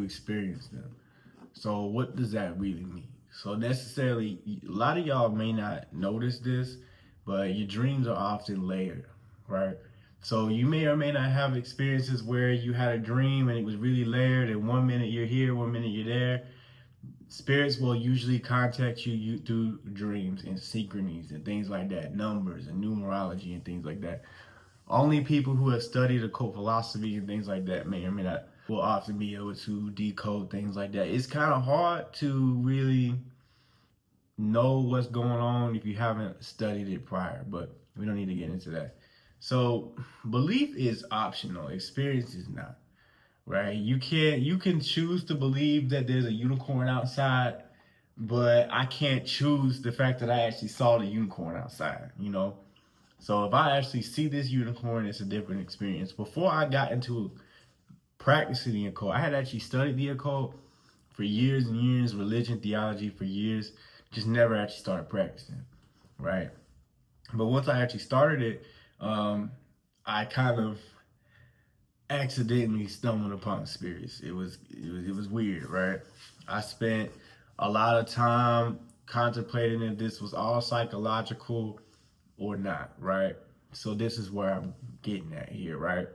experience them. So what does that really mean? So necessarily, a lot of y'all may not notice this, but your dreams are often layered, right? So you may or may not have experiences where you had a dream and it was really layered, and 1 minute you're here, 1 minute you're there. Spirits will usually contact you through dreams and synchronies and things like that, numbers and numerology and things like that. Only people who have studied occult philosophy and things like that may or may not will often be able to decode things like that. It's kind of hard to really know what's going on if you haven't studied it prior, but we don't need to get into that. So belief is optional, experience is not, right? You can choose to believe that there's a unicorn outside, but I can't choose the fact that I actually saw the unicorn outside, you know? So if I actually see this unicorn, it's a different experience. Before I got into practicing the occult, I had actually studied the occult for years and years, religion, theology for years, just never actually started practicing, right? But once I actually started it, I kind of accidentally stumbled upon spirits. It was weird, right? I spent a lot of time contemplating if this was all psychological or not, right? So this is where I'm getting at here, right?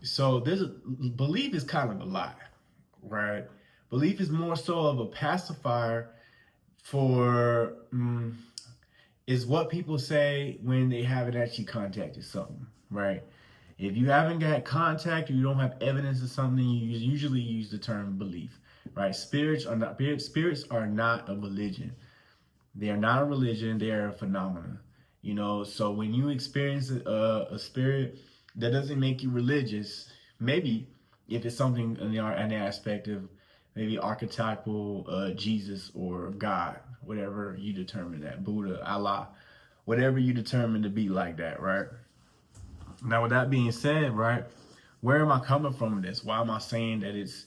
So this belief is kind of a lie, right? Belief is more so of a pacifier for is what people say when they haven't actually contacted something, right? If you haven't got contact or you don't have evidence of something, you usually use the term belief, right? Spirits are not a religion. They are not a religion. They are a phenomenon, you know. So when you experience a spirit, that doesn't make you religious. Maybe if it's something in an aspect of maybe archetypal Jesus or God, whatever you determine that, Buddha, Allah, whatever you determine to be like that, right? Now, with that being said, right, where am I coming from with this? Why am I saying that it's,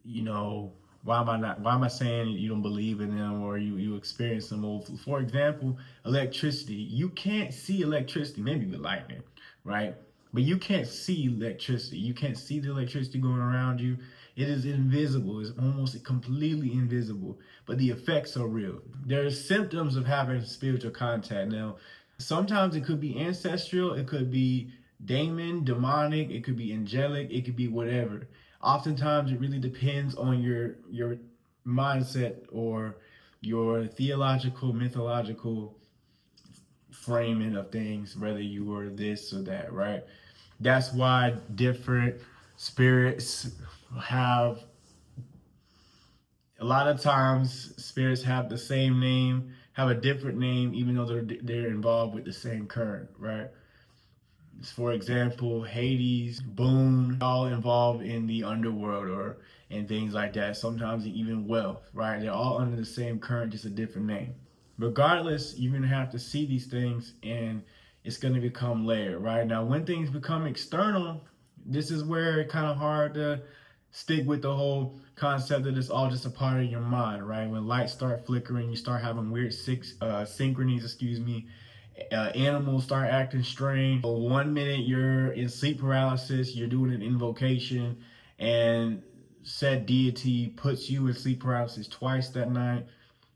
you know, why am I saying you don't believe in them or you experience them? Well, for example, electricity. You can't see electricity, maybe with lightning, right? But you can't see electricity. You can't see the electricity going around you. It is invisible. It's almost completely invisible. But the effects are real. There are symptoms of having spiritual contact. Now, sometimes it could be ancestral. It could be demonic. It could be angelic. It could be whatever. Oftentimes, it really depends on your mindset or your theological, mythological framing of things, whether you were this or that, right? That's why different spirits have, a lot of times spirits have the same name, have a different name, even though they're involved with the same current, right? For example, Hades, Boone, all involved in the underworld and things like that. Sometimes even wealth, right? They're all under the same current, just a different name. Regardless, you're going to have to see these things and it's going to become layered, right? Now, when things become external, this is where it's kind of hard to stick with the whole concept that it's all just a part of your mind, right? When lights start flickering, you start having weird synchronies, animals start acting strange. 1 minute you're in sleep paralysis, you're doing an invocation, and said deity puts you in sleep paralysis twice that night.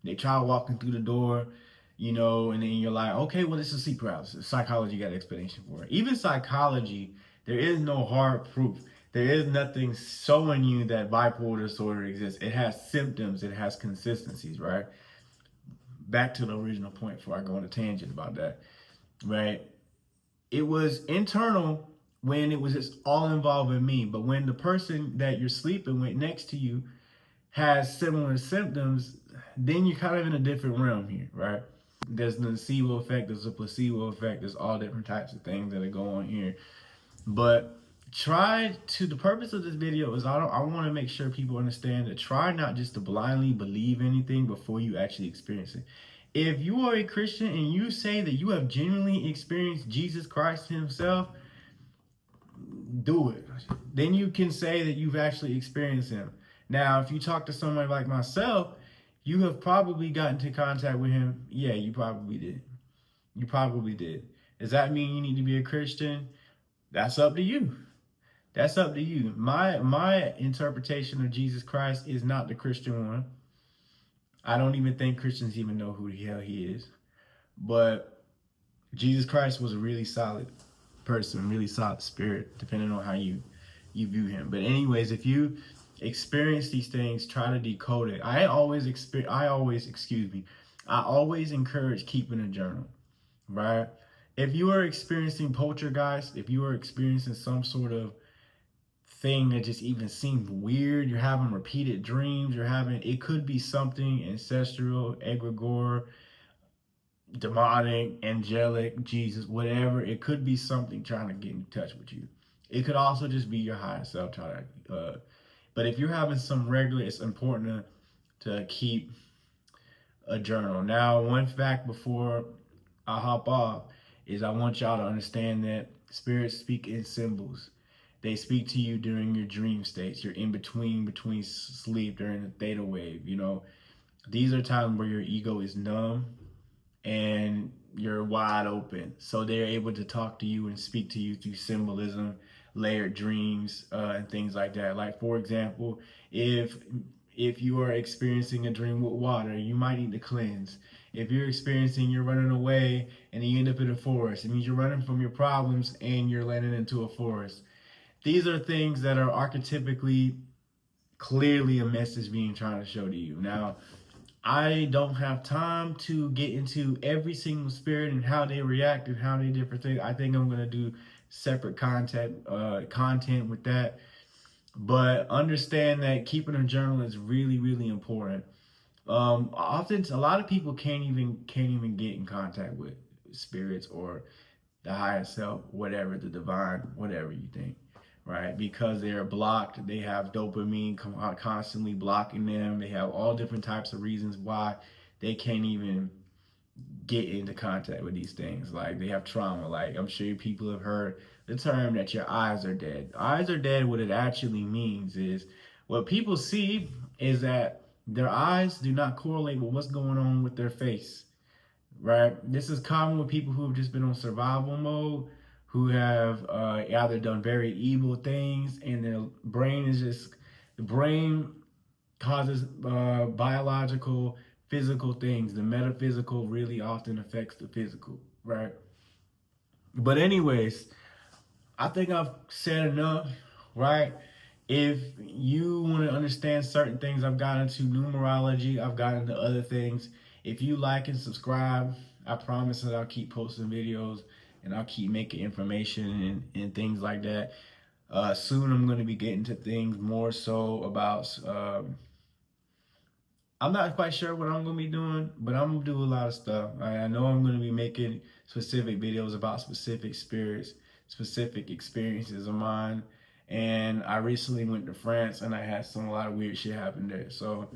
They try walking through the door, you know, and then you're like, okay, well, this is sleep paralysis. Psychology got an explanation for it. Even psychology, there is no hard proof. There is nothing showing you that bipolar disorder exists. It has symptoms. It has consistencies, right? Back to the original point before I go on a tangent about that, right? It was internal when it was just all involving me. But when the person that you're sleeping with next to you has similar symptoms, then you're kind of in a different realm here, right? There's the nocebo effect, there's a placebo effect, there's all different types of things that are going on here. But the purpose of this video is I want to make sure people understand that try not just to blindly believe anything before you actually experience it. If you are a Christian and you say that you have genuinely experienced Jesus Christ himself, do it. Then you can say that you've actually experienced him. Now, if you talk to someone like myself, you have probably gotten into contact with him. Yeah, you probably did. You probably did. Does that mean you need to be a Christian? That's up to you. That's up to you. My interpretation of Jesus Christ is not the Christian one. I don't even think Christians even know who the hell he is. But Jesus Christ was a really solid person, really solid spirit, depending on how you view him. But anyways, if you experience these things, try to decode it. I always encourage keeping a journal, right? If you are experiencing poltergeist, if you are experiencing some sort of thing that just even seems weird, you're having repeated dreams, it could be something ancestral, egregore, demonic, angelic, Jesus, whatever. It could be something trying to get in touch with you. It could also just be your higher self trying to, but if you're having some regular, it's important to keep a journal. Now, one fact before I hop off is I want y'all to understand that spirits speak in symbols. They speak to you during your dream states. You're in between sleep, during the theta wave. You know, these are times where your ego is numb and you're wide open. So they're able to talk to you and speak to you through symbolism, layered dreams, and things like that. Like, for example, if you are experiencing a dream with water, you might need to cleanse. If you're running away and you end up in a forest, it means you're running from your problems and you're landing into a forest. These are things that are archetypically clearly a message being trying to show to you. Now, I don't have time to get into every single spirit and how they react and how they different things. I think I'm going to do separate content with that. But understand that keeping a journal is really, really important. Often, a lot of people can't even get in contact with spirits or the higher self, whatever, the divine, whatever you think, right? Because they're blocked. They have dopamine constantly blocking them. They have all different types of reasons why they can't even get into contact with these things. Like, they have trauma. Like, I'm sure people have heard the term that your eyes are dead. Eyes are dead. What it actually means is, what people see is that their eyes do not correlate with what's going on with their face, right? This is common with people who have just been on survival mode, who have either done very evil things, and the brain causes biological, physical things. The metaphysical really often affects the physical, right? But anyways, I think I've said enough, right? If you want to understand certain things, I've gotten into numerology, I've gotten into other things. If you like and subscribe, I promise that I'll keep posting videos and I'll keep making information and things like that. Soon I'm going to be getting to things more so about, I'm not quite sure what I'm going to be doing, but I'm going to do a lot of stuff. I know I'm going to be making specific videos about specific spirits, specific experiences of mine. And I recently went to France and I had a lot of weird shit happen there. So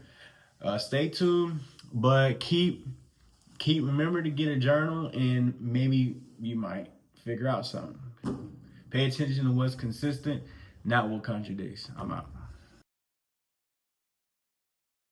stay tuned, but remember to get a journal, and maybe you might figure out something. Pay attention to what's consistent, not what contradicts. I'm out.